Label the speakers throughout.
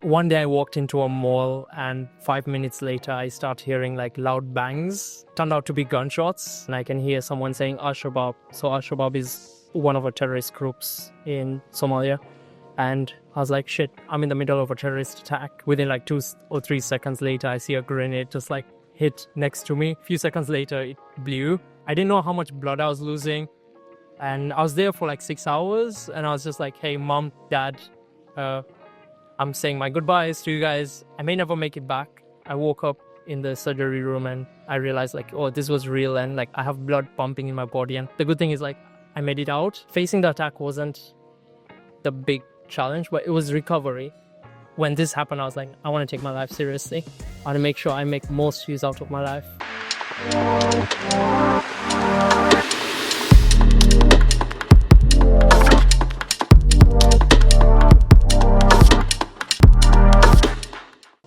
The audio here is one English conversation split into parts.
Speaker 1: one day I walked into a mall and 5 minutes later I start hearing like loud bangs. Turned out to be gunshots, and I can hear someone saying Al-Shabaab. So Al-Shabaab is one of the terrorist groups in Somalia. And I was like, shit, I'm in the middle of a terrorist attack. Within like 2 or 3 seconds later, I see a grenade just like hit next to me. A few seconds later, it blew. I didn't know how much blood I was losing. And I was there for like 6 hours. And I was just like, hey, mom, dad, I'm saying my goodbyes to you guys. I may never make it back. I woke up in the surgery room and I realized like, oh, this was real. And like I have blood pumping in my body. And the good thing is like I made it out. Facing the attack wasn't the big challenge, but it was recovery. When this happened, I was like, I want to take my life seriously. I want to make sure I make most use out of my life.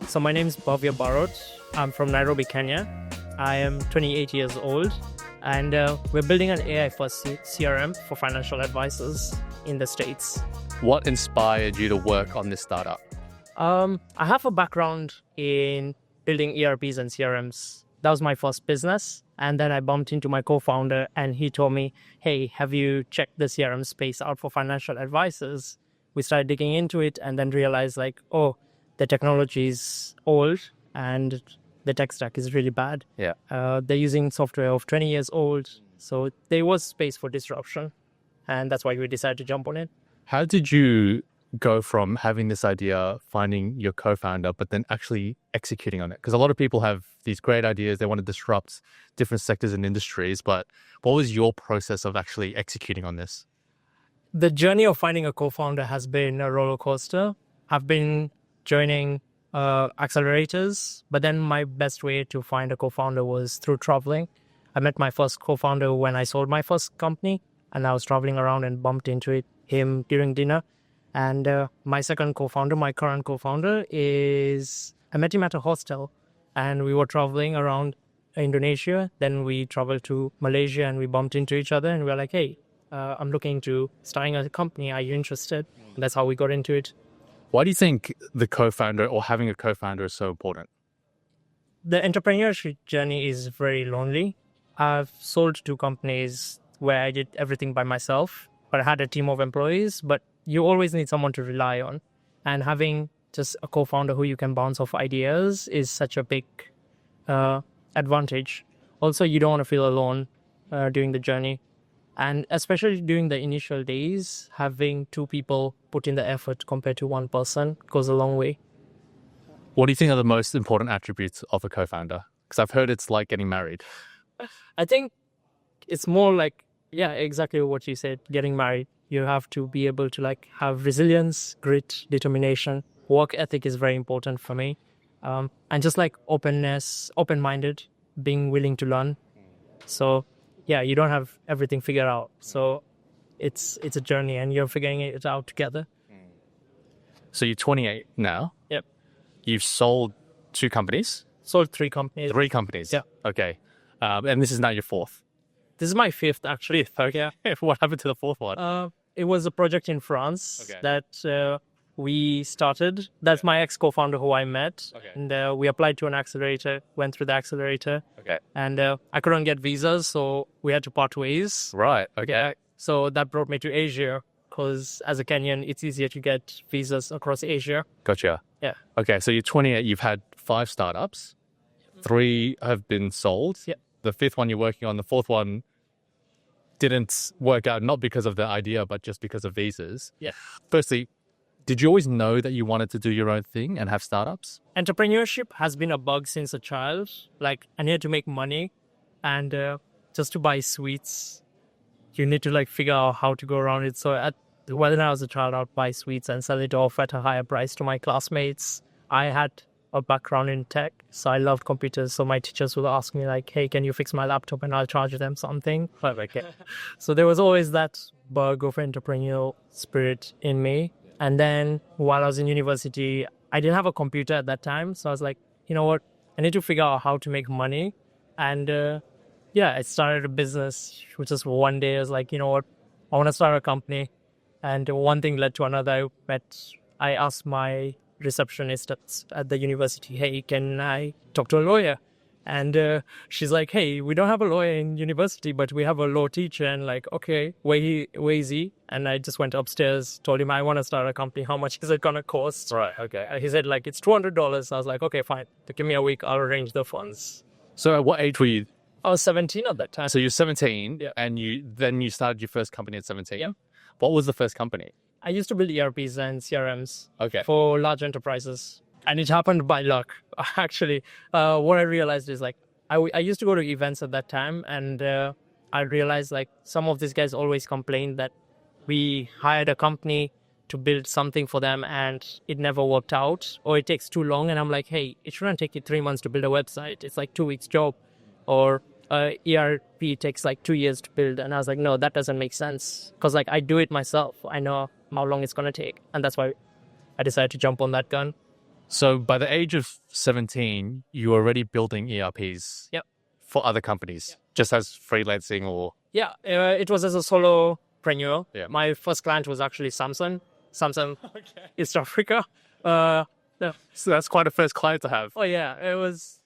Speaker 1: So my name is Bhavya Barot. I'm from Nairobi, Kenya. I am 28 years old, and we're building an AI-first CRM for financial advisors in the States.
Speaker 2: What inspired you to work on this startup?
Speaker 1: I have a background in building ERPs and CRMs. That was my first business. And then I bumped into my co-founder and he told me, hey, have you checked the CRM space out for financial advisors? We started digging into it and then realized like, oh, the technology is old and the tech stack is really bad.
Speaker 2: Yeah.
Speaker 1: They're using software of 20 years old. So there was space for disruption. And that's why we decided to jump on it.
Speaker 2: How did you go from having this idea, finding your co-founder, but then actually executing on it? Because a lot of people have these great ideas. They want to disrupt different sectors and industries. But what was your process of actually executing on this?
Speaker 1: The journey of finding a co-founder has been a roller coaster. I've been joining accelerators, but then my best way to find a co-founder was through traveling. I met my first co-founder when I sold my first company, and I was traveling around and bumped into him during dinner. And my second co-founder, my current co-founder, I met him at a hostel, and we were traveling around Indonesia. Then we traveled to Malaysia and we bumped into each other, and we were like, hey, I'm looking to starting a company. Are you interested? And that's how we got into it.
Speaker 2: Why do you think the co-founder or having a co-founder is so important?
Speaker 1: The entrepreneurship journey is very lonely. I've sold 2 companies where I did everything by myself, but I had a team of employees. But you always need someone to rely on. And having just a co-founder who you can bounce off ideas is such a big advantage. Also, you don't want to feel alone during the journey. And especially during the initial days, having 2 people put in the effort compared to 1 person goes a long way.
Speaker 2: What do you think are the most important attributes of a co-founder? Because I've heard it's like getting married.
Speaker 1: I think it's more like, yeah, exactly what you said, getting married. You have to be able to like have resilience, grit, determination. Work ethic is very important for me. And just like openness, open-minded, being willing to learn. So yeah, you don't have everything figured out. So it's a journey and you're figuring it out together.
Speaker 2: So you're 28 now.
Speaker 1: Yep.
Speaker 2: You've sold 2 companies?
Speaker 1: Sold 3 companies.
Speaker 2: 3 companies?
Speaker 1: Yeah.
Speaker 2: Okay. And this is now your 4th?
Speaker 1: This is my 5th, actually.
Speaker 2: Okay. What happened to the 4th one?
Speaker 1: It was a project in France that we started. That's my ex-co-founder who I met.
Speaker 2: Okay.
Speaker 1: And we applied to an accelerator, went through the accelerator.
Speaker 2: Okay.
Speaker 1: And I couldn't get visas, so we had to part ways.
Speaker 2: Right. Okay.
Speaker 1: So that brought me to Asia, because as a Kenyan, it's easier to get visas across Asia.
Speaker 2: Gotcha.
Speaker 1: Yeah.
Speaker 2: Okay. So you're 28. You've had 5 startups. 3 have been sold.
Speaker 1: Yeah.
Speaker 2: The 5th one you're working on. The 4th one didn't work out, not because of the idea, but just because of visas.
Speaker 1: Yeah.
Speaker 2: Firstly, did you always know that you wanted to do your own thing and have startups?
Speaker 1: Entrepreneurship has been a bug since a child. Like, I needed to make money, and just to buy sweets, you need to like figure out how to go around it. So when I was a child, I'd buy sweets and sell it off at a higher price to my classmates. I had a background in tech, so I loved computers. So my teachers would ask me like, hey, can you fix my laptop? And I'll charge them something. Okay. So there was always that bug of entrepreneurial spirit in me. And then while I was in university, I didn't have a computer at that time. So I was like, you know what? I need to figure out how to make money. And I started a business, which is one day I was like, you know what? I want to start a company. And one thing led to another. I asked my receptionist at the university, hey, can I talk to a lawyer? And she's like, hey, we don't have a lawyer in university, but we have a law teacher. And like, okay, where is he? And I just went upstairs, told him I want to start a company. How much is it going to cost?
Speaker 2: Right. Okay.
Speaker 1: He said like, it's $200. I was like, okay, fine. Give me a week. I'll arrange the funds.
Speaker 2: So at what age were you?
Speaker 1: I was 17 at that time.
Speaker 2: So you're 17
Speaker 1: Yeah.
Speaker 2: and you started your first company at 17.
Speaker 1: Yeah.
Speaker 2: What was the first company?
Speaker 1: I used to build ERPs and CRMs
Speaker 2: Okay.
Speaker 1: for large enterprises. And it happened by luck. Actually, what I realized is like, I used to go to events at that time, and I realized like some of these guys always complained that we hired a company to build something for them and it never worked out, or it takes too long. And I'm like, hey, it shouldn't take you 3 months to build a website. It's like 2 weeks job. Or ERP takes like 2 years to build. And I was like, no, that doesn't make sense. Because like I do it myself. I know how long it's going to take. And that's why I decided to jump on that gun.
Speaker 2: So by the age of 17, you were already building ERPs
Speaker 1: Yep.
Speaker 2: for other companies, just as freelancing or...
Speaker 1: Yeah, it was as a solopreneur.
Speaker 2: Yeah.
Speaker 1: My first client was actually Samsung. East Africa. Yeah.
Speaker 2: So that's quite a first client to have.
Speaker 1: Oh, yeah, it was...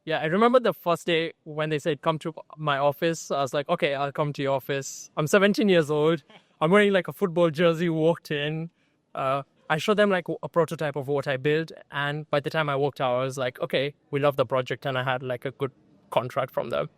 Speaker 1: Yeah, I remember the first day when they said, come to my office. I was like, okay, I'll come to your office. I'm 17 years old. I'm wearing like a football jersey, walked in. I showed them like a prototype of what I built. And by the time I walked out, I was like, okay, we love the project. And I had like a good contract from them.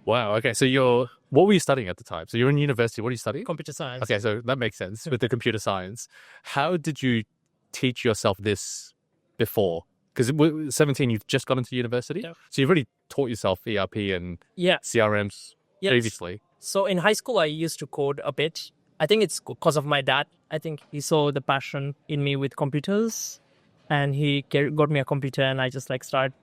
Speaker 2: Wow. Okay. So what were you studying at the time? So you're in university. What are you studying?
Speaker 1: Computer science.
Speaker 2: Okay. So that makes sense with the computer science. How did you teach yourself this before? Because 17, you've just gone into university.
Speaker 1: Yeah.
Speaker 2: So you've already taught yourself ERP and
Speaker 1: Yeah.
Speaker 2: CRMs
Speaker 1: Yes.
Speaker 2: previously.
Speaker 1: So in high school, I used to code a bit. I think it's because of my dad. I think he saw the passion in me with computers, and he got me a computer, and I just like started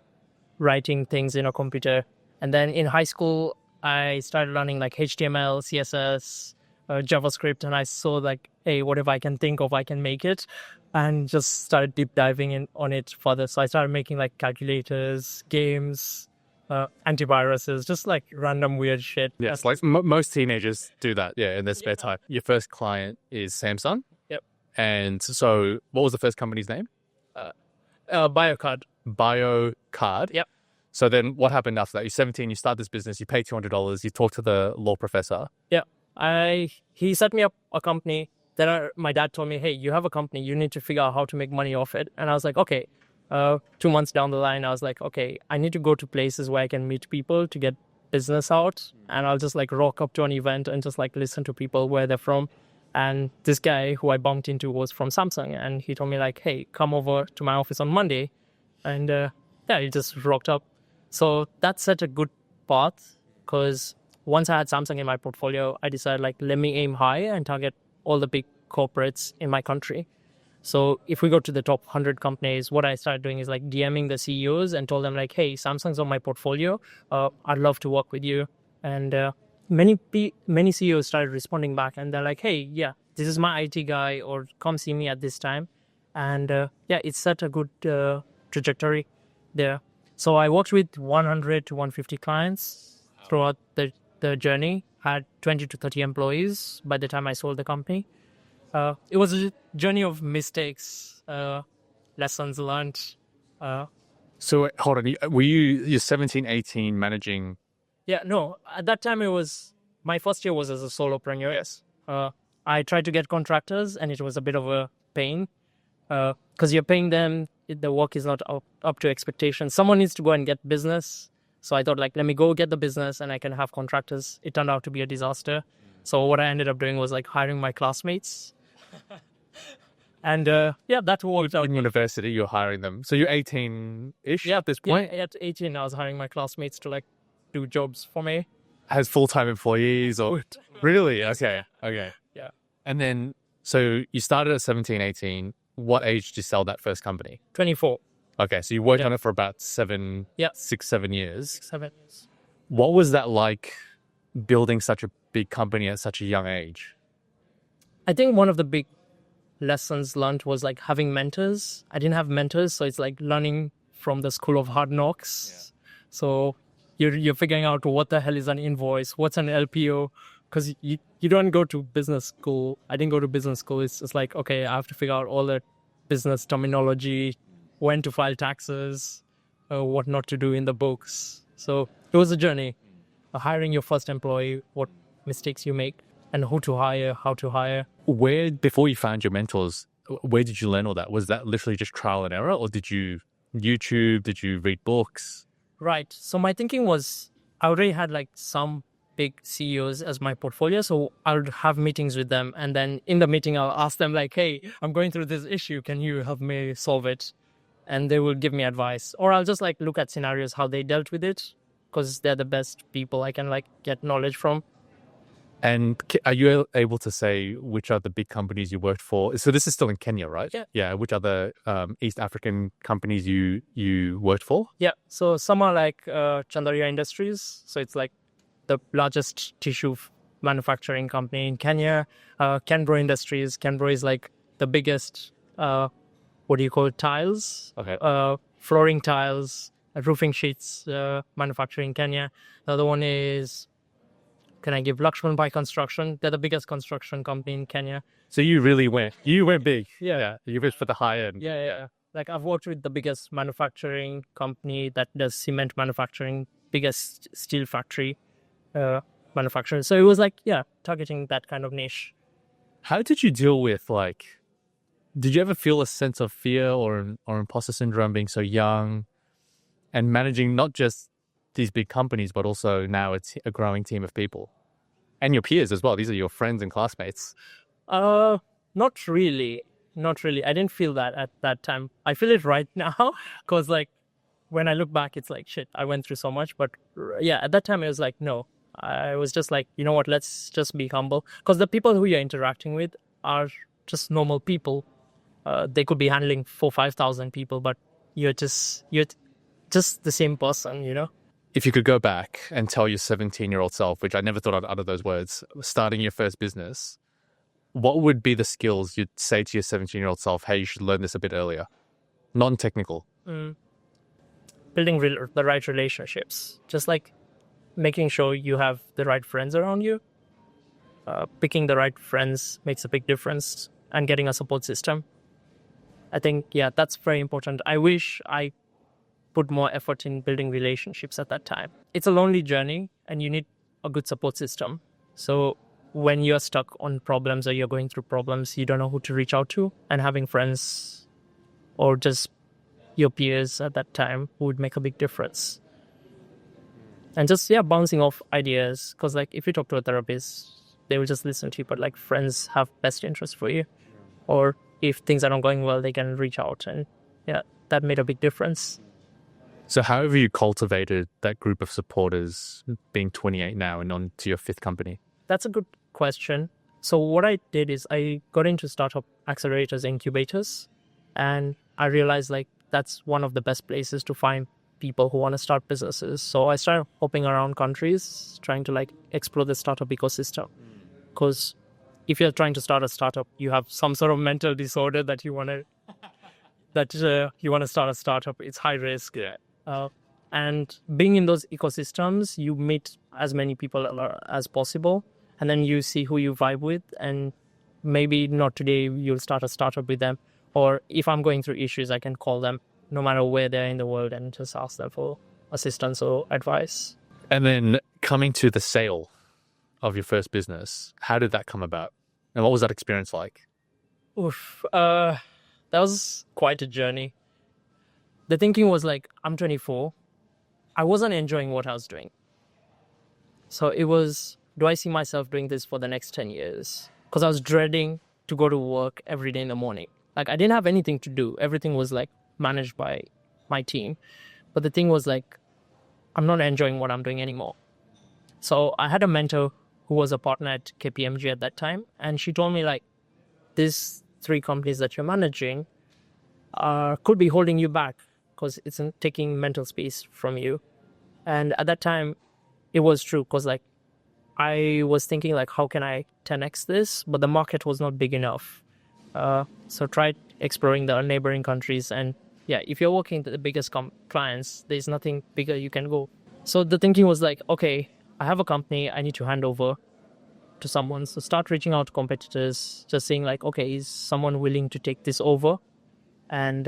Speaker 1: writing things in a computer. And then in high school, I started learning like HTML, CSS, JavaScript, and I saw like, hey, whatever I can think of, I can make it, and just started deep diving on it further. So I started making like calculators, games, antiviruses, just like random weird shit.
Speaker 2: Yes, like most teenagers do that, in their spare time. Your first client is Samsung?
Speaker 1: Yep.
Speaker 2: And so what was the first company's name?
Speaker 1: BioCard.
Speaker 2: BioCard?
Speaker 1: Yep.
Speaker 2: So then what happened after that? You're 17, you start this business, you pay $200, you talk to the law professor.
Speaker 1: Yeah. He set me up a company. Then my dad told me, hey, you have a company, you need to figure out how to make money off it. And I was like, okay. 2 months down the line, I was like, okay, I need to go to places where I can meet people to get business out. And I'll just like rock up to an event and just like listen to people where they're from. And this guy who I bumped into was from Samsung. And he told me like, hey, come over to my office on Monday. And he just rocked up. So that set a good path, because once I had Samsung in my portfolio, I decided like, let me aim high and target all the big corporates in my country. So if we go to the top 100 companies, what I started doing is like DMing the CEOs and told them like, hey, Samsung's on my portfolio. I'd love to work with you. And many CEOs started responding back, and they're like, hey, yeah, this is my IT guy, or come see me at this time. And it set a good trajectory there. So I worked with 100 to 150 clients throughout the journey, had 20 to 30 employees by the time I sold the company. It was a journey of mistakes, lessons learned.
Speaker 2: So hold on, you're 17, 18 managing?
Speaker 1: Yeah, no, at that time my first year was as a solopreneur.
Speaker 2: Yes.
Speaker 1: I tried to get contractors, and it was a bit of a pain because you're paying them, the work is not up to expectations. Someone needs to go and get business. So I thought like, let me go get the business and I can have contractors. It turned out to be a disaster. So what I ended up doing was like hiring my classmates. And that worked out.
Speaker 2: In university, you're hiring them. So you're 18-ish at this point?
Speaker 1: Yeah, at 18, I was hiring my classmates to like do jobs for me.
Speaker 2: As full-time employees or... Really? Okay.
Speaker 1: Yeah.
Speaker 2: And then, so you started at 17, 18. What age did you sell that first company?
Speaker 1: 24.
Speaker 2: Okay, so you worked on it for about 6, 7 years.
Speaker 1: 6, 7 years.
Speaker 2: What was that like, building such a big company at such a young age?
Speaker 1: I think one of the big lessons learned was like having mentors. I didn't have mentors, so it's like learning from the school of hard knocks. Yeah. So you're figuring out what the hell is an invoice, what's an LPO, because you don't go to business school. I didn't go to business school. It's just like, okay, I have to figure out all the business terminology, when to file taxes, what not to do in the books. So it was a journey. Hiring your first employee, what mistakes you make, and who to hire, how to hire.
Speaker 2: Where, before you found your mentors, where did you learn all that? Was that literally just trial and error, or did you YouTube? Did you read books?
Speaker 1: Right. So my thinking was I already had like some big CEOs as my portfolio. So I would have meetings with them. And then in the meeting, I'll ask them like, hey, I'm going through this issue. Can you help me solve it? And they will give me advice. Or I'll just like look at scenarios, how they dealt with it, because they're the best people I can like get knowledge from.
Speaker 2: And are you able to say which are the big companies you worked for? So this is still in Kenya, right?
Speaker 1: Yeah.
Speaker 2: Yeah. Which other East African companies you worked for?
Speaker 1: Yeah. So some are like Chandaria Industries. So it's like the largest tissue manufacturing company in Kenya. Kenbro Industries. Kenbro is like the biggest, what do you call it, tiles?
Speaker 2: Okay.
Speaker 1: Flooring tiles, roofing sheets manufacturing in Kenya. The other one is, can I give Lakshman by Construction? They're the biggest construction company in Kenya.
Speaker 2: So you went big.
Speaker 1: Yeah.
Speaker 2: You went for the high end.
Speaker 1: Yeah. Like I've worked with the biggest manufacturing company that does cement manufacturing, biggest steel factory manufacturing. So it was like, targeting that kind of niche.
Speaker 2: How did you deal with did you ever feel a sense of fear or imposter syndrome being so young and managing not just these big companies, but also now it's a growing team of people and your peers as well? These are your friends and classmates.
Speaker 1: Not really. I didn't feel that at that time. I feel it right now because like when I look back, it's like, shit, I went through so much. But yeah, at that time, it was like, no, I was just like, you know what, let's just be humble. Because the people who you're interacting with are just normal people. They could be handling 4,000-5,000 people, but you're just the same person, you know?
Speaker 2: If you could go back and tell your 17-year-old self, which I never thought I'd utter those words, starting your first business, what would be the skills you'd say to your 17-year-old self, hey, you should learn this a bit earlier? Non-technical.
Speaker 1: Building the right relationships. Just like making sure you have the right friends around you. Picking the right friends makes a big difference, and getting a support system. I think, that's very important. I wish I put more effort in building relationships at that time. It's a lonely journey and you need a good support system. So when you're stuck on problems or you're going through problems, you don't know who to reach out to, and having friends or just your peers at that time would make a big difference. And just, bouncing off ideas, because like if you talk to a therapist, they will just listen to you, but like friends have best interest for you. Or if things are not going well, they can reach out, and that made a big difference.
Speaker 2: So how have you cultivated that group of supporters, being 28 now and on to your 5th company?
Speaker 1: That's a good question. So what I did is I got into startup accelerators, incubators, and I realized like that's one of the best places to find people who want to start businesses. So I started hopping around countries, trying to like explore the startup ecosystem. Because if you're trying to start a startup, you have some sort of mental disorder that you want to start a startup. It's high risk. And being in those ecosystems, you meet as many people as possible, and then you see who you vibe with, and maybe not today, you'll start a startup with them. Or if I'm going through issues, I can call them no matter where they're in the world and just ask them for assistance or advice.
Speaker 2: And then coming to the sale of your first business, how did that come about? And what was that experience like?
Speaker 1: That was quite a journey. The thinking was like, I'm 24. I wasn't enjoying what I was doing. So it was, do I see myself doing this for the next 10 years? Because I was dreading to go to work every day in the morning. Like I didn't have anything to do. Everything was like managed by my team. But the thing was like, I'm not enjoying what I'm doing anymore. So I had a mentor who was a partner at KPMG at that time. And she told me like, these 3 companies that you're managing could be holding you back because it's taking mental space from you. And at that time, it was true because like I was thinking like, how can I 10x this? But the market was not big enough. So tried exploring the neighboring countries. And if you're working with the biggest clients, there's nothing bigger you can go. So the thinking was like, okay, I have a company I need to hand over to someone. So start reaching out to competitors, just saying like, okay, is someone willing to take this over? And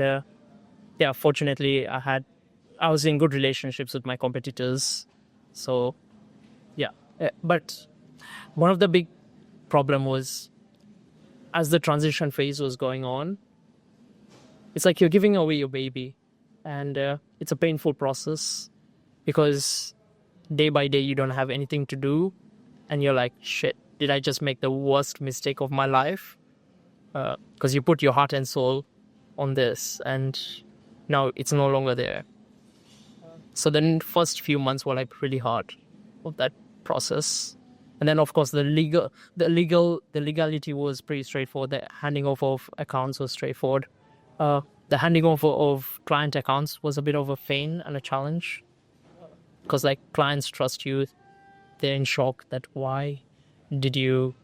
Speaker 1: yeah, fortunately, I was in good relationships with my competitors. So yeah, but one of the big problem was, as the transition phase was going on, it's like you're giving away your baby, and it's a painful process because day by day you don't have anything to do, and you're like, shit, did I just make the worst mistake of my life? Because you put your heart and soul on this, and now it's no longer there. So the first few months were like really hard of that process. And then, of course, the legality was pretty straightforward. The handing over of accounts was straightforward. The handing over of client accounts was a bit of a pain and a challenge, because like clients trust you. They're in shock that why did you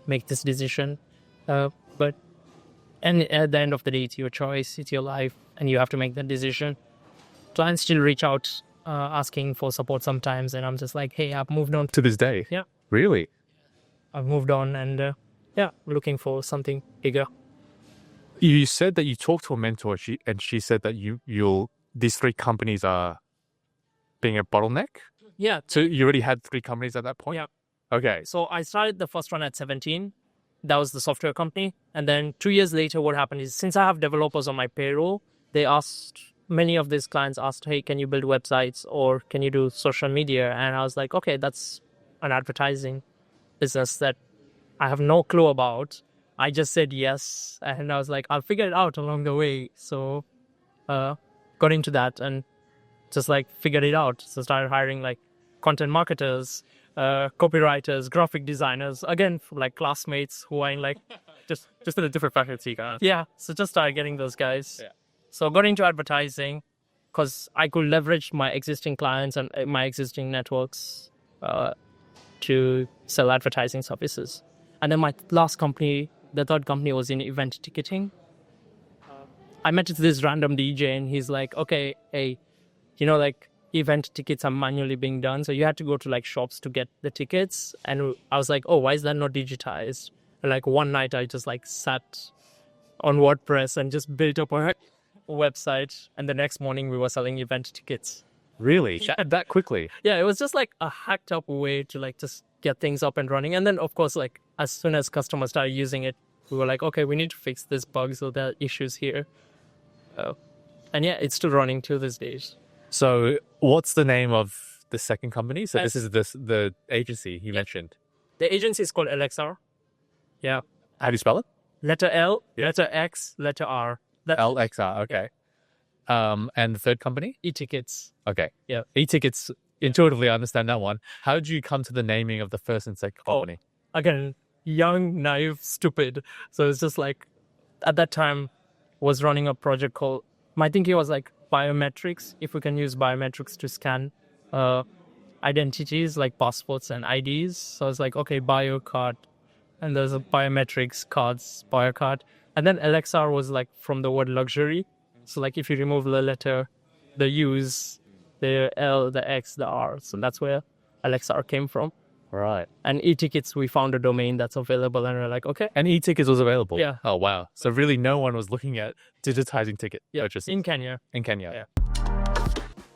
Speaker 1: make this decision? But at the end of the day, it's your choice, it's your life, and you have to make that decision. Clients still reach out asking for support sometimes, and I'm just like, hey, I've moved on.
Speaker 2: To this day?
Speaker 1: Yeah.
Speaker 2: Really?
Speaker 1: I've moved on, and looking for something bigger.
Speaker 2: You said that you talked to a mentor, and she said that these 3 companies are being a bottleneck?
Speaker 1: Yeah.
Speaker 2: So you already had 3 companies at that point?
Speaker 1: Yeah.
Speaker 2: Okay.
Speaker 1: So I started the first one at 17. That was the software company. And then 2 years later, what happened is, since I have developers on my payroll, many of these clients asked, hey, can you build websites or can you do social media? And I was like, okay, that's an advertising business that I have no clue about. I just said yes. And I was like, I'll figure it out along the way. So got into that and just like figured it out. So started hiring like content marketers, copywriters, graphic designers, again, like classmates who are in like just in a different faculty. Yeah. So just started getting those guys. Yeah. So got into advertising because I could leverage my existing clients and my existing networks to sell advertising services. And then my last company, the third company, was in event ticketing. I met this random DJ and he's like, okay, hey, like event tickets are manually being done. So you had to go to like shops to get the tickets. And I was like, oh, why is that not digitized? And like one night I just like sat on WordPress and just built up a website. And the next morning we were selling event tickets.
Speaker 2: Really? That quickly?
Speaker 1: Yeah, it was just like a hacked up way to like just get things up and running. And then of course, like as soon as customers started using it, we were like, okay, we need to fix this bug. So there are issues here. And yeah, it's still running to this day.
Speaker 2: So what's the name of the second company? So this is the agency you mentioned.
Speaker 1: The agency is called LXR. Yeah.
Speaker 2: How do you spell it?
Speaker 1: Letter L, letter X, letter R.
Speaker 2: LXR, okay. Yeah. And the third company?
Speaker 1: E-tickets.
Speaker 2: Okay.
Speaker 1: Yeah.
Speaker 2: E-tickets, intuitively I understand that one. How did you come to the naming of the first and second company?
Speaker 1: Again, young, naive, stupid. So it's just like, at that time, was running a project called, my thinking was like biometrics, if we can use biometrics to scan identities like passports and IDs. So it's like, okay, bio card, and there's a biometrics cards, bio card. And then LXR was like from the word luxury. So like if you remove the letter, the U's, the L, the X, the R. So that's where LXR came from.
Speaker 2: Right.
Speaker 1: And e-tickets, we found a domain that's available and we're like, okay.
Speaker 2: And e-tickets was available?
Speaker 1: Yeah.
Speaker 2: Oh, wow. So really no one was looking at digitizing ticket purchases?
Speaker 1: In Kenya.
Speaker 2: In Kenya.
Speaker 1: Yeah.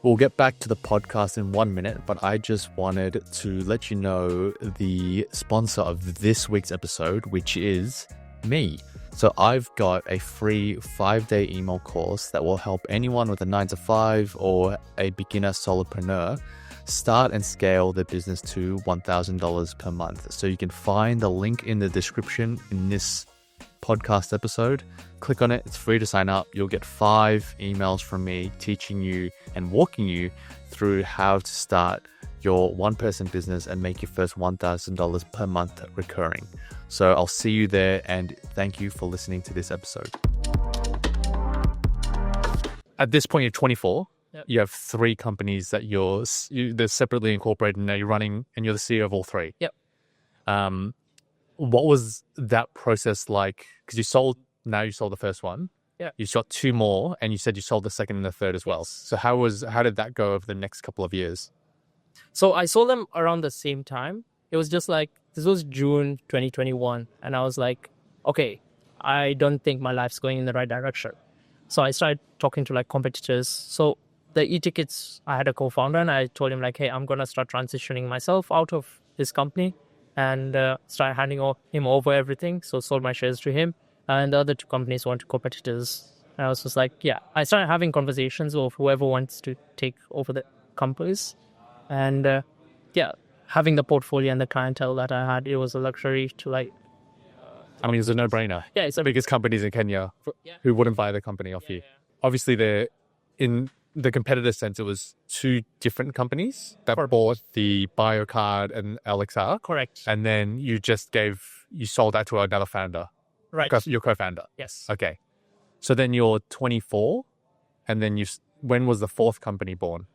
Speaker 2: We'll get back to the podcast in 1 minute, but I just wanted to let you know the sponsor of this week's episode, which is me. So I've got a free 5-day email course that will help anyone with a 9-to-5 or a beginner solopreneur start and scale their business to $1,000 per month. So you can find the link in the description in this podcast episode. Click on it. It's free to sign up. You'll get 5 emails from me teaching you and walking you through how to start your one-person business and make your first $1,000 per month recurring. So I'll see you there, and thank you for listening to this episode. At this point, you're 24. Yep. You have 3 companies that they're separately incorporated, and now you're running, and you're the CEO of all 3.
Speaker 1: Yep.
Speaker 2: What was that process like? Because you sold the first one.
Speaker 1: Yeah.
Speaker 2: You got 2 more, and you said you sold the second and the third as well. Yes. So how did that go over the next couple of years?
Speaker 1: So I sold them around the same time. It was just like, this was June 2021. And I was like, okay, I don't think my life's going in the right direction. So I started talking to like competitors. So the e-tickets, I had a co-founder and I told him like, hey, I'm going to start transitioning myself out of this company and start handing him over everything. So sold my shares to him. And the other two companies went to competitors. And I was just like, yeah, I started having conversations with whoever wants to take over the companies. And having the portfolio and the clientele that I had, it was a luxury to like.
Speaker 2: I mean, it's a no-brainer.
Speaker 1: Yeah, it's
Speaker 2: the biggest companies in Kenya who wouldn't buy the company off you. Obviously, they're in the competitor sense. It was two different companies that bought the BioCard and LXR.
Speaker 1: Correct.
Speaker 2: And then you sold that to another founder.
Speaker 1: Right.
Speaker 2: Your co-founder.
Speaker 1: Yes.
Speaker 2: Okay. So then you're 24, and then when was the fourth company born?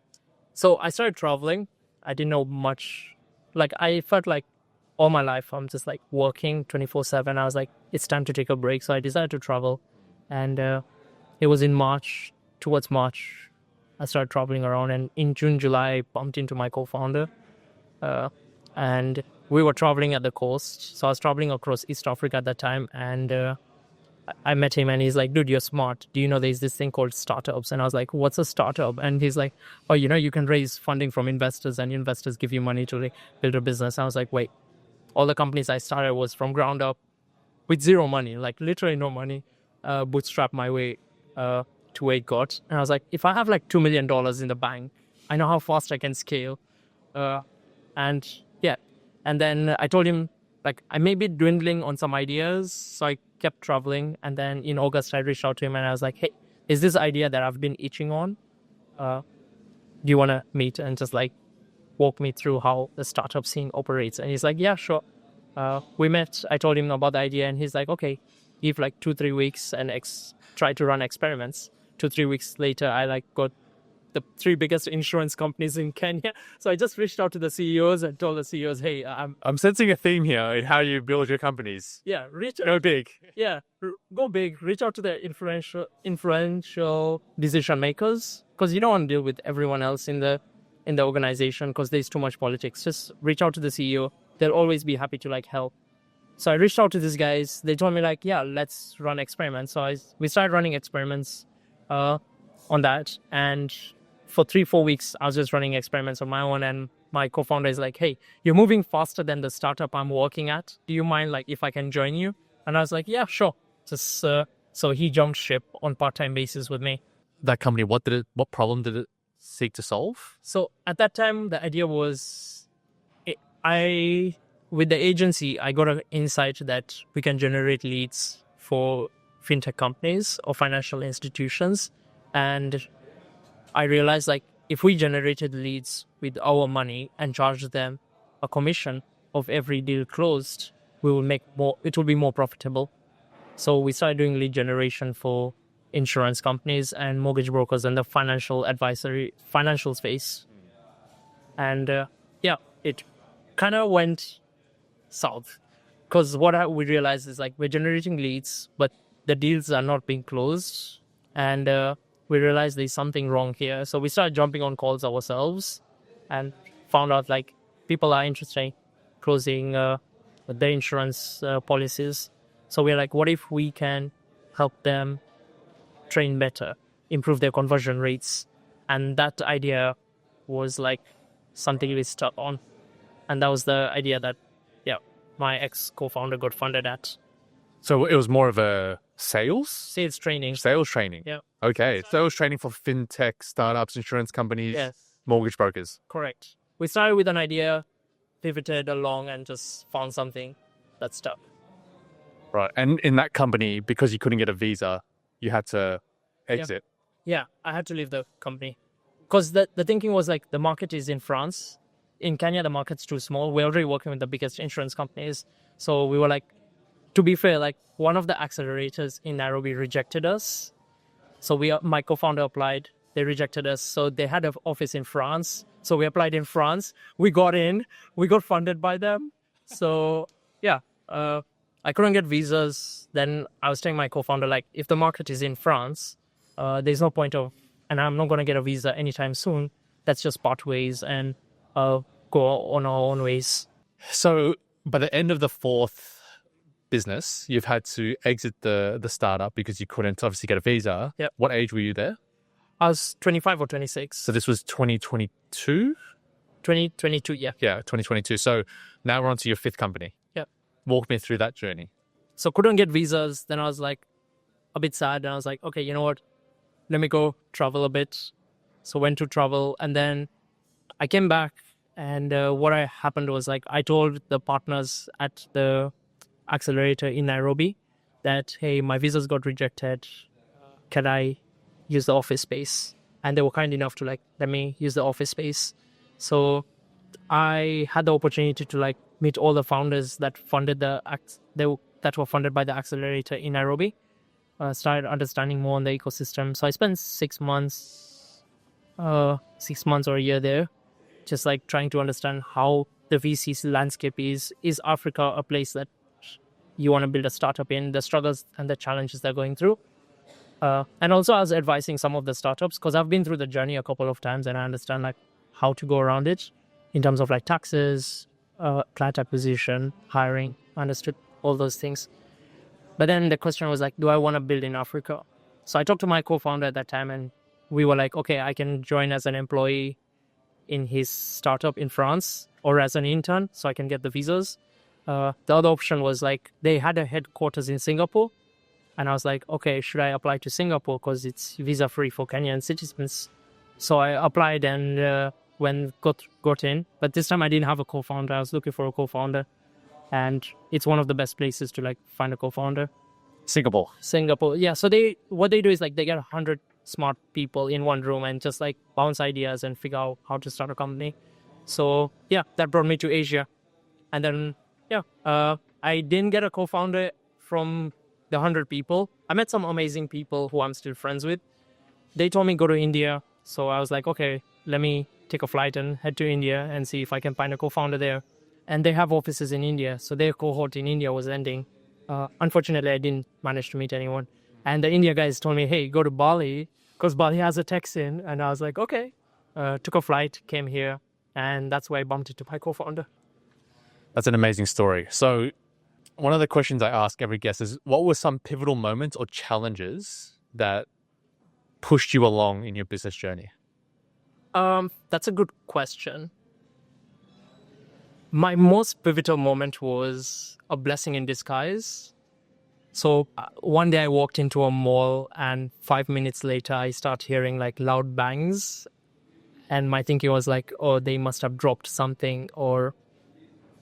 Speaker 1: So I started traveling. I didn't know much. Like I felt like all my life I'm just like working 24/7. I was like, it's time to take a break. So I decided to travel. And it was in March, towards March, I started traveling around. And in June, July, I bumped into my co-founder. And we were traveling at the coast. So I was traveling across East Africa at that time. And I met him and he's like, dude, you're smart. Do you know there's this thing called startups? And I was like, what's a startup? And he's like, oh, you can raise funding from investors and investors give you money to like, build a business. I was like, wait, all the companies I started was from ground up with zero money, like literally no money, bootstrap my way to where it got. And I was like, if I have like $2 million in the bank, I know how fast I can scale. And then I told him, like, I may be dwindling on some ideas. So I kept traveling. And then in August, I reached out to him and I was like, hey, is this idea that I've been itching on? Do you want to meet and just like walk me through how the startup scene operates? And he's like, yeah, sure. We met. I told him about the idea and he's like, okay, give like 2-3 weeks and try to run experiments. 2-3 weeks later, I like got the 3 biggest insurance companies in Kenya. So I just reached out to the CEOs and told the CEOs, hey,
Speaker 2: I'm sensing a theme here in how you build your companies.
Speaker 1: Yeah,
Speaker 2: go big.
Speaker 1: Yeah, go big. Reach out to the influential decision makers because you don't want to deal with everyone else in the organization because there's too much politics. Just reach out to the CEO. They'll always be happy to like help. So I reached out to these guys. They told me like, yeah, let's run experiments. So we started running experiments on that. And for 3-4 weeks, I was just running experiments on my own. And my co-founder is like, hey, you're moving faster than the startup I'm working at. Do you mind like if I can join you? And I was like, yeah, sure. Just so he jumped ship on part-time basis with me.
Speaker 2: That company, what problem did it seek to solve?
Speaker 1: So at that time, the idea was, with the agency, I got an insight that we can generate leads for fintech companies or financial institutions. And I realized like if we generated leads with our money and charged them a commission of every deal closed, we will make more. It will be more profitable. So we started doing lead generation for insurance companies and mortgage brokers and the financial space. And it kind of went south because what we realized is like we're generating leads, but the deals are not being closed. And we realized there's something wrong here. So we started jumping on calls ourselves and found out like people are interested in closing the insurance policies. So we're like, what if we can help them train better, improve their conversion rates? And that idea was like something we stuck on. And that was the idea that, my ex-co-founder got funded at.
Speaker 2: So it was more of a sales
Speaker 1: training.
Speaker 2: Yeah. Okay. Sales training for fintech, startups, insurance companies, mortgage brokers.
Speaker 1: Correct. We started with an idea, pivoted along and just found something that stuck.
Speaker 2: Right. And in that company, because you couldn't get a visa, you had to exit.
Speaker 1: Yeah, I had to leave the company. Because the thinking was like the market is in France. In Kenya, the market's too small. We're already working with the biggest insurance companies. So we were like, to be fair, like one of the accelerators in Nairobi rejected us. So my co-founder applied. They rejected us. So they had an office in France. So we applied in France. We got in. We got funded by them. So I couldn't get visas. Then I was telling my co-founder, like, if the market is in France, there's no point and I'm not going to get a visa anytime soon. Let's just part ways and go on our own ways.
Speaker 2: So by the end of the fourth business. You've had to exit the startup because you couldn't obviously get a visa.
Speaker 1: Yep.
Speaker 2: What age were you there?
Speaker 1: I was 25 or 26.
Speaker 2: So this was 2022?
Speaker 1: 2022, yeah.
Speaker 2: Yeah, 2022. So now we're on to your fifth company.
Speaker 1: Yeah.
Speaker 2: Walk me through that journey.
Speaker 1: So couldn't get visas. Then I was like a bit sad. And I was like, okay, you know what? Let me go travel a bit. So went to travel. And then I came back. And what happened was like I told the partners at the accelerator in Nairobi that, hey, my visas got rejected. Can I use the office space? And they were kind enough to like let me use the office space. So I had the opportunity to like meet all the founders that funded that were funded by the accelerator in Nairobi. Started understanding more on the ecosystem. So I spent 6 months or a year there, just like trying to understand how the VC landscape is. Is Africa a place that you want to build a startup in, the struggles and the challenges they're going through? And also I was advising some of the startups because I've been through the journey a couple of times and I understand like how to go around it in terms of like taxes, client acquisition, hiring. I understood all those things. But then the question was like, do I want to build in Africa? So I talked to my co-founder at that time and we were like, okay, I can join as an employee in his startup in France or as an intern so I can get the visas. The other option was like they had a headquarters in Singapore. And I was like, okay, should I apply to Singapore because it's visa free for Kenyan citizens? So I applied and got in. But this time I didn't have a co-founder. I was looking for a co-founder. And it's one of the best places to like find a co-founder.
Speaker 2: Singapore.
Speaker 1: Yeah. So what they do is like they get 100 smart people in one room and just like bounce ideas and figure out how to start a company. So yeah, that brought me to Asia. And then, I didn't get a co-founder from the 100 people. I met some amazing people who I'm still friends with. They told me go to India. So I was like, okay, let me take a flight and head to India and see if I can find a co-founder there. And they have offices in India. So their cohort in India was ending. Unfortunately, I didn't manage to meet anyone. And the India guys told me, hey, go to Bali because Bali has a tech scene. And I was like, okay. Took a flight, came here. And that's where I bumped into my co-founder.
Speaker 2: That's an amazing story. So one of the questions I ask every guest is, what were some pivotal moments or challenges that pushed you along in your business journey?
Speaker 1: That's a good question. My most pivotal moment was a blessing in disguise. So one day I walked into a mall and 5 minutes later I start hearing like loud bangs. And my thinking was like, oh, they must have dropped something or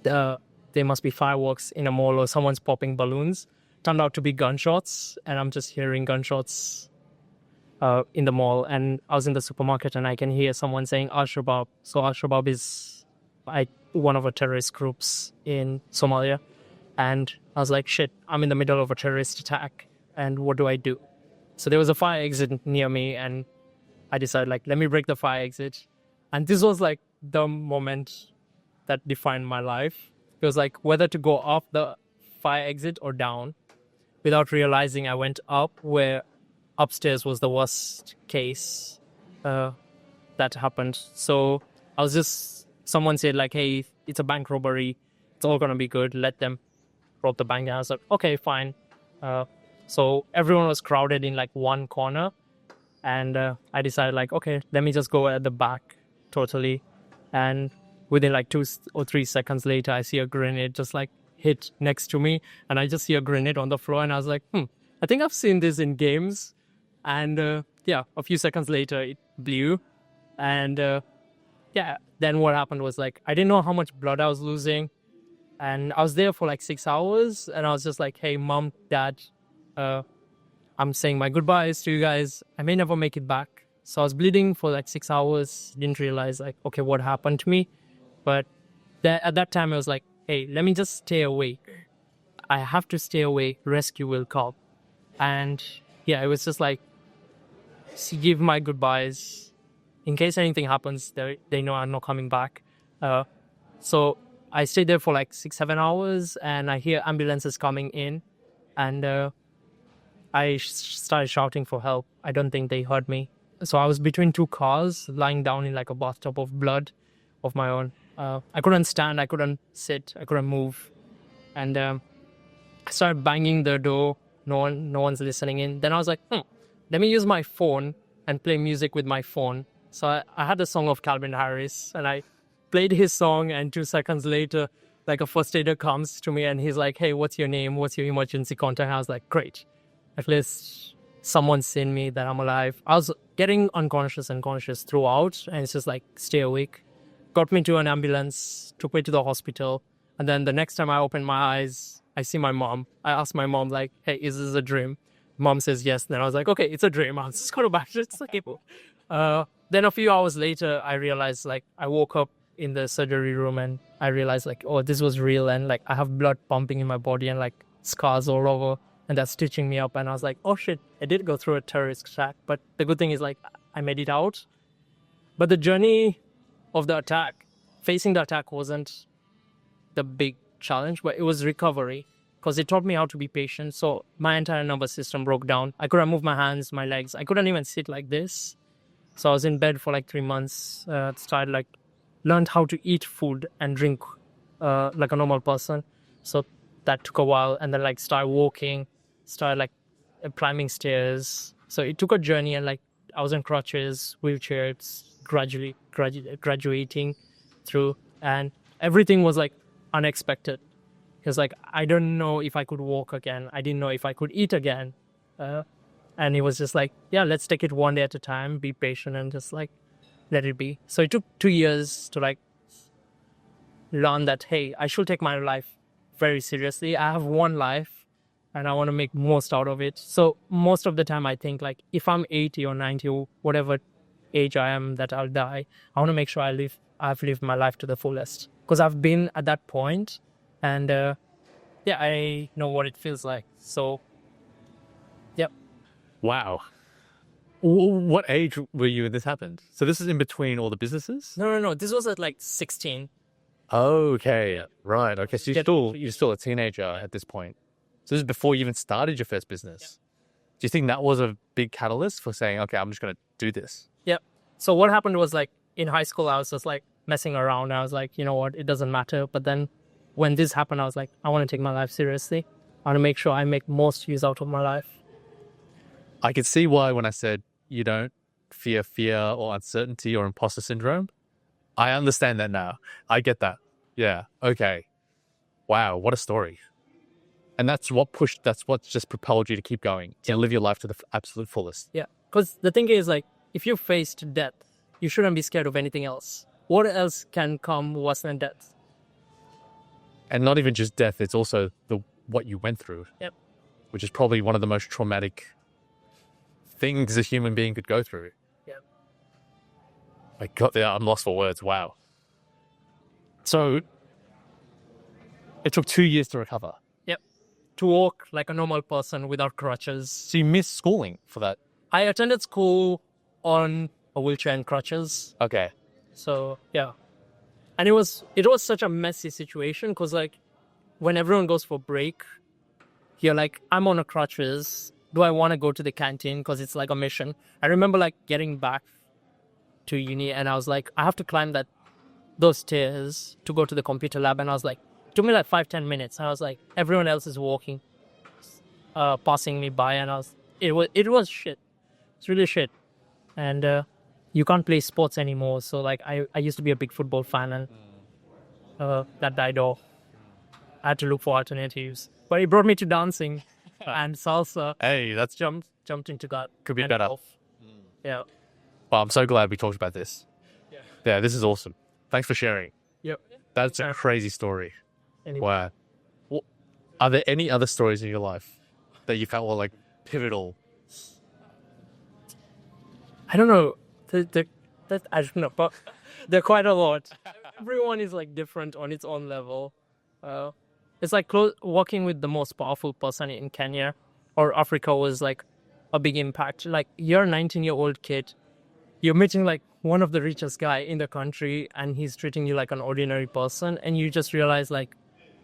Speaker 1: there must be fireworks in a mall or someone's popping balloons. Turned out to be gunshots and I'm just hearing gunshots in the mall. And I was in the supermarket and I can hear someone saying Al-Shabaab. So Al-Shabaab is one of the terrorist groups in Somalia. And I was like, shit, I'm in the middle of a terrorist attack. And what do I do? So there was a fire exit near me and I decided like, let me break the fire exit. And this was like the moment that defined my life. It was like whether to go up the fire exit or down. Without realizing, I went up where upstairs was the worst case that happened. So I was someone said like, hey, it's a bank robbery. It's all going to be good. Let them rob the bank. And I was like, okay, fine. So everyone was crowded in like one corner. And I decided like, okay, let me just go at the back totally. And within like 2 or 3 seconds later, I see a grenade just like hit next to me. And I just see a grenade on the floor. And I was like, I think I've seen this in games. And a few seconds later, it blew. And then what happened was like, I didn't know how much blood I was losing. And I was there for like 6 hours. And I was just like, hey, mom, dad, I'm saying my goodbyes to you guys. I may never make it back. So I was bleeding for like 6 hours. Didn't realize like, okay, what happened to me? But at that time, I was like, hey, let me just stay awake. I have to stay away. Rescue will come. And it was just like, give my goodbyes. In case anything happens, they know I'm not coming back. So I stayed there for like 6-7 hours and I hear ambulances coming in. And I started shouting for help. I don't think they heard me. So I was between two cars, lying down in like a bathtub of blood of my own. I couldn't stand, I couldn't sit, I couldn't move. And I started banging the door. No one's listening in. Then I was like, let me use my phone and play music with my phone. So I had a song of Calvin Harris and I played his song, and 2 seconds later, like a first aider comes to me and he's like, hey, what's your name? What's your emergency contact? I was like, great. At least someone's seen me, that I'm alive. I was getting unconscious and conscious throughout, and it's just like, stay awake. Got me to an ambulance, took me to the hospital. And then the next time I opened my eyes, I see my mom. I asked my mom, like, hey, is this a dream? Mom says yes. Then I was like, okay, it's a dream. I'll just go to bed. It's okay. Then a few hours later, I realized, like, I woke up in the surgery room and I realized, like, oh, this was real. And like, I have blood pumping in my body and like scars all over, and that's stitching me up. And I was like, oh shit, I did go through a terrorist attack. But the good thing is, like, I made it out. But the journey of the attack, facing the attack wasn't the big challenge, but it was recovery, because it taught me how to be patient. So my entire nervous system broke down. I couldn't move my hands, my legs. I couldn't even sit like this. So I was in bed for like 3 months. Learned how to eat food and drink like a normal person. So that took a while. And then like started walking, started like climbing stairs. So it took a journey, and like I was in crutches, wheelchairs, graduating through, and everything was like unexpected, because like I don't know if I could walk again. I didn't know if I could eat again, and it was just like, yeah, let's take it one day at a time, be patient, and just like let it be. So it took 2 years to like learn that, hey, I should take my life very seriously. I have one life and I want to make most out of it. So most of the time I think, like, if I'm 80 or 90 or whatever age I am that I'll die, I want to make sure I've lived my life to the fullest, because I've been at that point, and yeah, I know what it feels like. So yeah.
Speaker 2: Wow. What age were you when this happened? So this is in between all the businesses?
Speaker 1: No. This was at like 16.
Speaker 2: Okay, right. Okay, so you're still a teenager at this point. So this is before you even started your first business. Yeah. Do you think that was a big catalyst for saying, okay, I'm just going to do this?
Speaker 1: Yeah. So what happened was, like, in high school, I was just like messing around. I was like, you know what, it doesn't matter. But then when this happened, I was like, I want to take my life seriously. I want to make sure I make most use out of my life.
Speaker 2: I could see why when I said you don't fear or uncertainty or imposter syndrome. I understand that now. I get that. Yeah. Okay. Wow. What a story. And that's what just propelled you to keep going, to live your life to the absolute fullest.
Speaker 1: Yeah. Because the thing is, like, if you're faced death, you shouldn't be scared of anything else. What else can come worse than death?
Speaker 2: And not even just death, it's also what you went through.
Speaker 1: Yep.
Speaker 2: Which is probably one of the most traumatic things a human being could go through.
Speaker 1: Yep.
Speaker 2: I got there. I'm lost for words. Wow. So it took 2 years to recover.
Speaker 1: Yep. To walk like a normal person without crutches.
Speaker 2: So you missed schooling for that?
Speaker 1: I attended school on a wheelchair and crutches.
Speaker 2: Okay.
Speaker 1: So yeah. And it was such a messy situation, because like when everyone goes for break, you're like, I'm on a crutches. Do I want to go to the canteen? Because it's like a mission. I remember like getting back to uni, and I was like, I have to climb those stairs to go to the computer lab. And I was like, it took me like 5-10 minutes. And I was like, everyone else is walking, passing me by. And it was shit. It's really shit. And you can't play sports anymore. So like I used to be a big football fan, and that died off. I had to look for alternatives. But it brought me to dancing and salsa.
Speaker 2: Hey, that's
Speaker 1: jumped into that.
Speaker 2: Could be better.
Speaker 1: Yeah.
Speaker 2: Well, I'm so glad we talked about this. Yeah, this is awesome. Thanks for sharing.
Speaker 1: Yep.
Speaker 2: That's a crazy story.
Speaker 1: Anyway.
Speaker 2: Wow. Well, are there any other stories in your life that you felt were like pivotal?
Speaker 1: I don't know. I don't know, but there are quite a lot. Everyone is like different on its own level. It's like working with the most powerful person in Kenya or Africa was like a big impact. Like, you're a 19-year-old kid, you're meeting like one of the richest guy in the country, and he's treating you like an ordinary person, and you just realize like,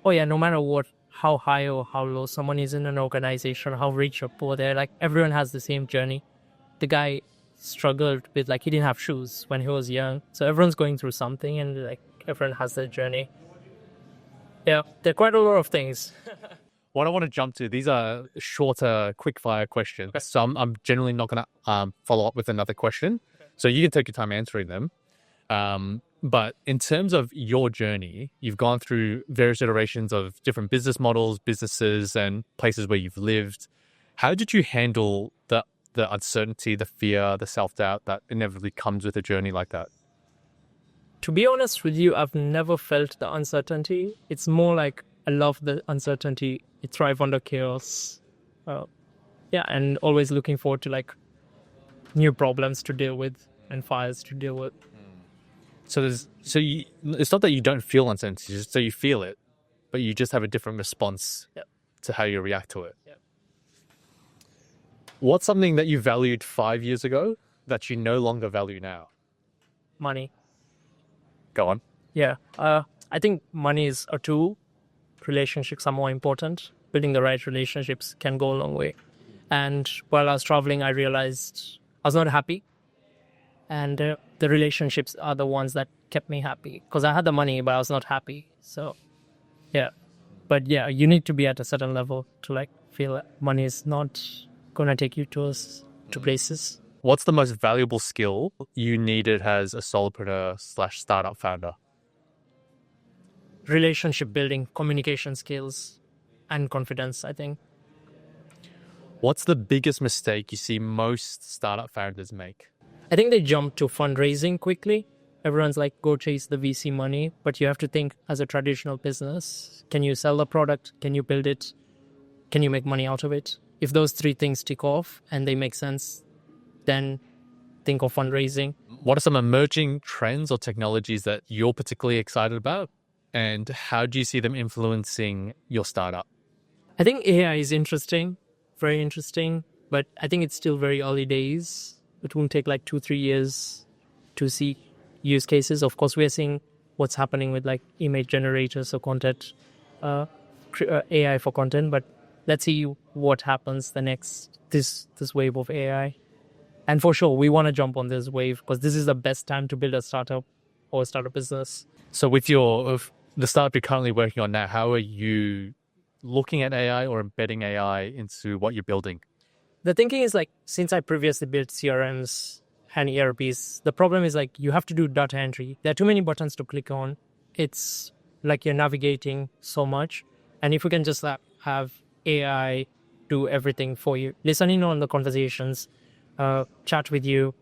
Speaker 1: oh yeah, no matter what, how high or how low someone is in an organization, how rich or poor they're, like everyone has the same journey. The guy struggled with, like, he didn't have shoes when he was young, so everyone's going through something, and like everyone has their journey. Yeah, there are quite a lot of things.
Speaker 2: What I want to jump to, these are shorter, quick fire questions. Okay. So I'm generally not going to follow up with another question. Okay. So you can take your time answering them. But in terms of your journey, you've gone through various iterations of different business models, businesses, and places where you've lived. How did you handle the uncertainty, the fear, the self-doubt that inevitably comes with a journey like that?
Speaker 1: To be honest with you, I've never felt the uncertainty. It's more like I love the uncertainty. I thrive under chaos. And always looking forward to like new problems to deal with and fires to deal with.
Speaker 2: So it's not that you don't feel uncertainty, so you feel it, but you just have a different response to how you react to it.
Speaker 1: Yep.
Speaker 2: What's something that you valued 5 years ago that you no longer value now?
Speaker 1: Money.
Speaker 2: Go on.
Speaker 1: Yeah. I think money is a tool. Relationships are more important. Building the right relationships can go a long way. And while I was traveling, I realized I was not happy. And the relationships are the ones that kept me happy. Because I had the money, but I was not happy. So, yeah. But yeah, you need to be at a certain level to like feel that money is not going to take you to places.
Speaker 2: What's the most valuable skill you needed as a solopreneur/startup founder?
Speaker 1: Relationship building, communication skills, and confidence, I think.
Speaker 2: What's the biggest mistake you see most startup founders make?
Speaker 1: I think they jump to fundraising quickly. Everyone's like, go chase the VC money. But you have to think as a traditional business, can you sell the product? Can you build it? Can you make money out of it? If those three things tick off and they make sense, then think of fundraising.
Speaker 2: What are some emerging trends or technologies that you're particularly excited about? And how do you see them influencing your startup?
Speaker 1: I think AI is interesting, very interesting, but I think it's still very early days. It won't take like 2-3 years to see use cases. Of course, we're seeing what's happening with like image generators or content, AI for content, but let's see what happens this wave of AI. And for sure, we want to jump on this wave because this is the best time to build a startup or a startup business.
Speaker 2: So with the startup you're currently working on now, how are you looking at AI or embedding AI into what you're building?
Speaker 1: The thinking is like, since I previously built CRMs and ERPs, the problem is like you have to do data entry. There are too many buttons to click on. It's like you're navigating so much. And if we can just have AI do everything for you, listening on the conversations, chat with you,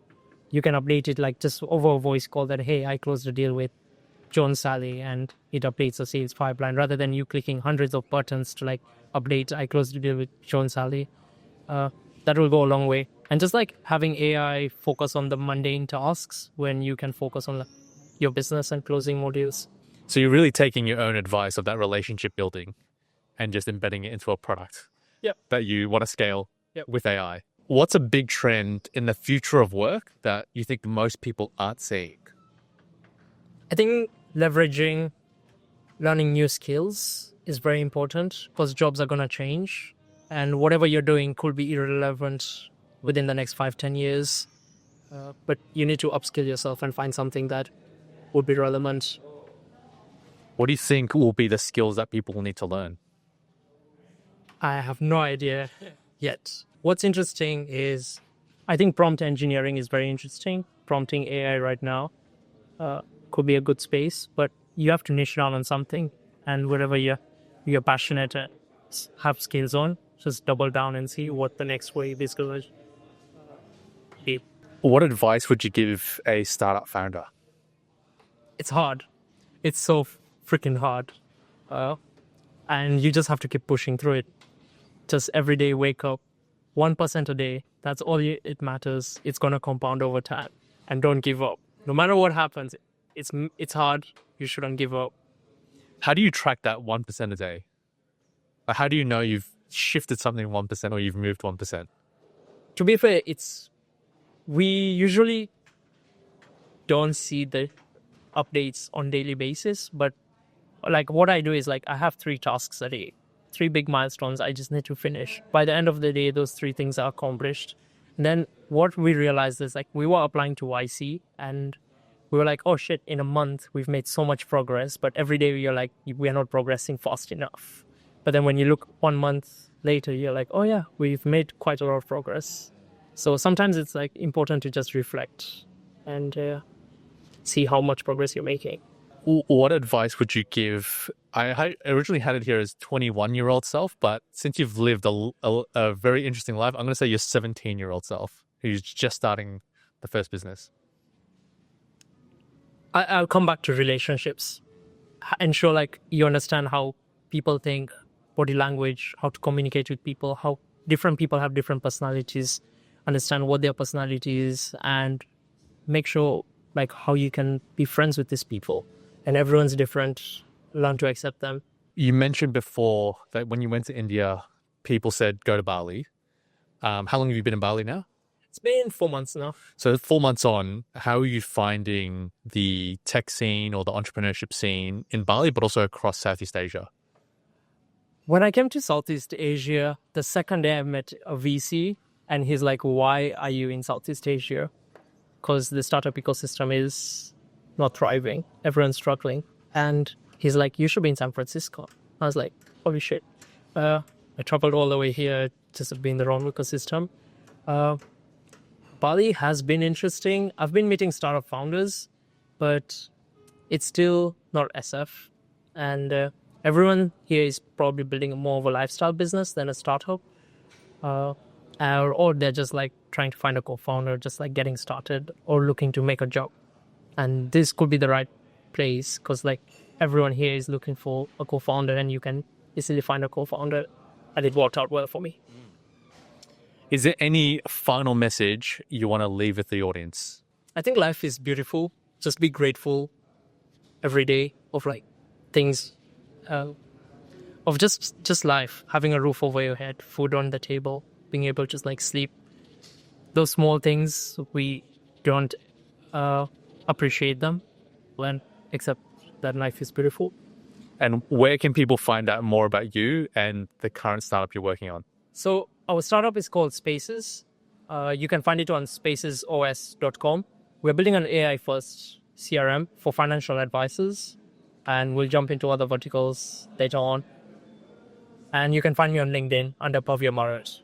Speaker 1: you can update it like just over a voice call that, hey, I closed a deal with John Sally, and it updates the sales pipeline rather than you clicking hundreds of buttons to like update, I closed a deal with John Sally. That will go a long way. And just like having AI focus on the mundane tasks when you can focus on your business and closing more deals.
Speaker 2: So you're really taking your own advice of that relationship building and just embedding it into a product that you want to scale with AI. What's a big trend in the future of work that you think most people aren't seeing?
Speaker 1: I think learning new skills is very important because jobs are going to change. And whatever you're doing could be irrelevant within the next 5-10 years. But you need to upskill yourself and find something that would be relevant.
Speaker 2: What do you think will be the skills that people will need to learn?
Speaker 1: I have no idea yet. What's interesting is, I think prompt engineering is very interesting. Prompting AI right now could be a good space, but you have to niche down on something. And whatever you're passionate at, have skills on, just double down and see what the next wave is going to be.
Speaker 2: What advice would you give a startup founder?
Speaker 1: It's hard. It's so freaking hard. And you just have to keep pushing through it. Just every day wake up 1% a day. That's all it matters. It's going to compound over time. And don't give up. No matter what happens, it's hard. You shouldn't give up.
Speaker 2: How do you track that 1% a day? How do you know you've shifted something 1% or you've moved 1%?
Speaker 1: To be fair, we usually don't see the updates on daily basis, but like what I do is like I have 3 tasks a day, 3 big milestones I just need to finish. By the end of the day, those 3 things are accomplished. And then what we realized is like we were applying to YC and we were like, oh shit, in a month we've made so much progress, but every day we are like, we are not progressing fast enough. But then when you look 1 month later, you're like, oh yeah, we've made quite a lot of progress. So sometimes it's like important to just reflect and see how much progress you're making.
Speaker 2: What advice would you give? I originally had it here as 21-year-old self, but since you've lived a very interesting life, I'm going to say your 17-year-old self who's just starting the first business.
Speaker 1: I'll come back to relationships. Ensure like you understand how people think, body language, how to communicate with people, how different people have different personalities, understand what their personality is, and make sure like how you can be friends with these people. And everyone's different. Learn to accept them.
Speaker 2: You mentioned before that when you went to India, people said go to Bali. How long have you been in Bali now?
Speaker 1: It's been 4 months now.
Speaker 2: So 4 months on, how are you finding the tech scene or the entrepreneurship scene in Bali, but also across Southeast Asia?
Speaker 1: When I came to Southeast Asia, the second day I met a VC and he's like, why are you in Southeast Asia? Because the startup ecosystem is not thriving. Everyone's struggling. And he's like, you should be in San Francisco. I was like, holy shit. I traveled all the way here just to be in the wrong ecosystem. Bali has been interesting. I've been meeting startup founders, but it's still not SF. And everyone here is probably building more of a lifestyle business than a startup. Or they're just like trying to find a co-founder, just like getting started or looking to make a job. And this could be the right place because like everyone here is looking for a co-founder and you can easily find a co-founder, and it worked out well for me.
Speaker 2: Is there any final message you want to leave with the audience?
Speaker 1: I think life is beautiful. Just be grateful every day of like things, of just life, having a roof over your head, food on the table, being able to just like sleep. Those small things, we don't appreciate them when except that life is beautiful.
Speaker 2: And where can people find out more about you and the current startup you're working on?
Speaker 1: So our startup is called Spaces. You can find it on spacesos.com. We're building an AI-first CRM for financial advisors, and we'll jump into other verticals later on. And you can find me on LinkedIn under Bhavya Barot.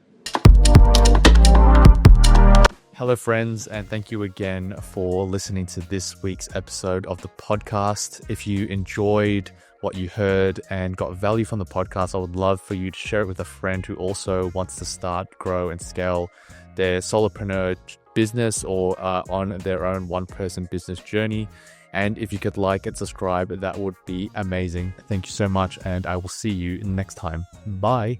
Speaker 2: Hello, friends, and thank you again for listening to this week's episode of the podcast. If you enjoyed what you heard and got value from the podcast, I would love for you to share it with a friend who also wants to start, grow, and scale their solopreneur business or on their own one-person business journey. And if you could like and subscribe, that would be amazing. Thank you so much, and I will see you next time. Bye.